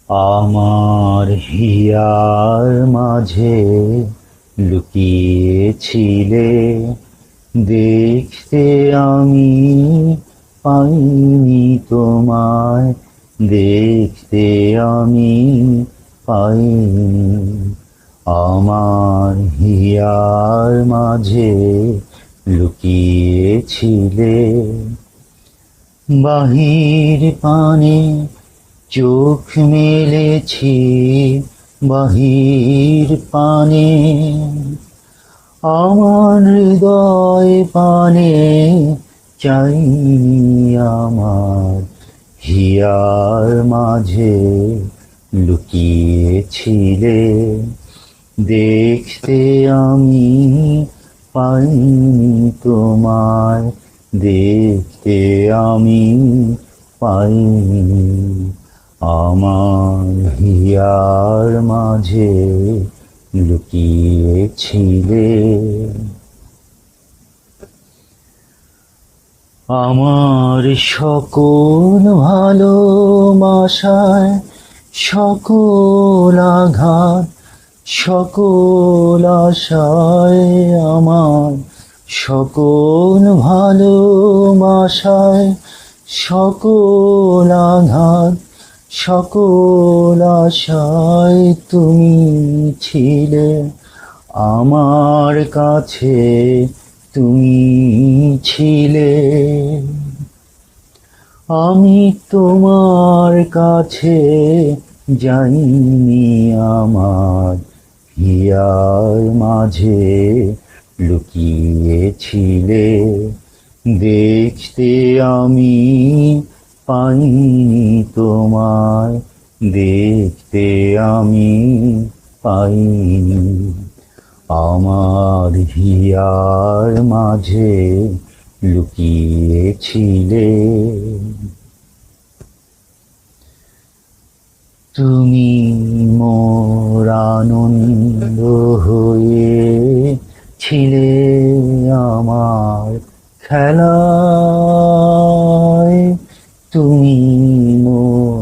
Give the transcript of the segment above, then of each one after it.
আমার হিয়ার মাঝে লুকিয়েছিলে, দেখতে আমি পাইনি তোমায়, দেখতে আমি পাইনি। আমার হিয়ার মাঝে লুকিয়েছিলে, বাহির পানে চোখ মেলেছি, বাহির পানে আমার হৃদয় পানে চাইনি। আমার হিয়ার মাঝে লুকিয়েছিলে, দেখতে আমি পাইনি তোমায়, দেখতে আমি পাইনি। আমার হিয়ার মাঝে লুকিয়েছিলে। আমার সকল ভালোবাসায় সকল আঘাত, সকল আশায়, আমার সকল ভালোবাসায় সকল আঘাত, সকল আশায় তুমি ছিলে আমার কাছে, তুমি ছিলে। আমি তোমার কাছে যাইনি, আমার হিয়ার মাঝে লুকিয়েছিলে, দেখতে আমি পাইনি তোমায়, দেখতে আমি পাইনি। আমার হিয়ার মাঝে লুকিয়েছিলে। তুমি মোর আনন্দ হয়ে ছিলে আমার খেলায়, তুমি মোর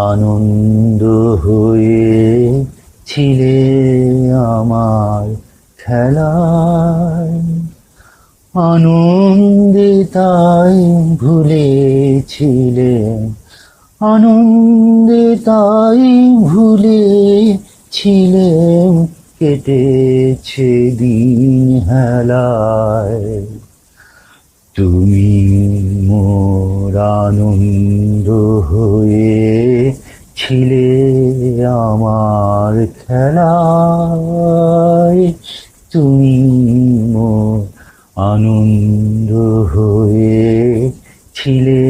আনন্দ হয়ে ছিলে আমার খেলায়। আনন্দে তাই ভুলেছিলে, আনন্দে তাই ভুলেছিলে, কেটেছে দিন হেলায়। তুমি মোর আনন্দ হয়ে ছিলে আমার খেলায়, তুমি মোর আনন্দ হয়ে ছিলে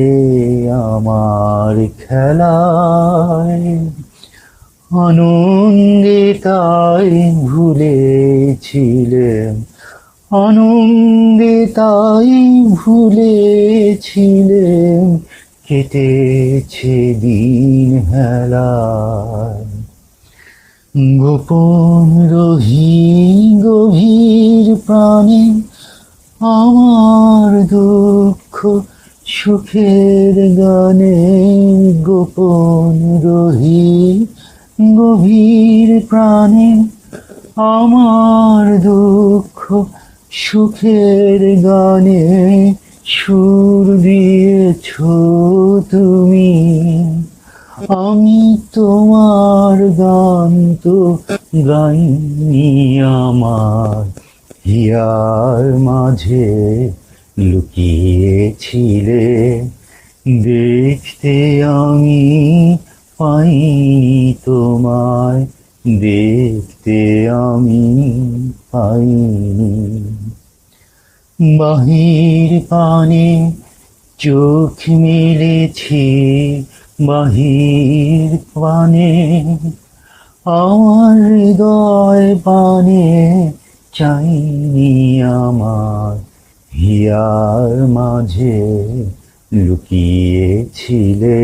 আমার খেলায়। আনন্দে তাই ভুলেছিলে, আনন্দে তাই ভুলেছিলে, কেটেছে দিন হেলায়। গোপন রহি গভীর প্রাণে আমার দুঃখ সুখের গানে, গোপন রহি গভীর প্রাণে আমার দুঃখ সুখের গানে, সুর দিয়েছ তুমি। আমি তোমার গান তো গাইনি, আমার হিয়ার মাঝে লুকিয়েছিলে, দেখতে আমি পাইনি তোমায়, দেখতে আমি পাইনি। বাহির পানে চোখ মেলেছি, বাহির পানে আমার হৃদয় পানে চাইনি। আমার হিয়ার মাঝে লুকিয়েছিলে।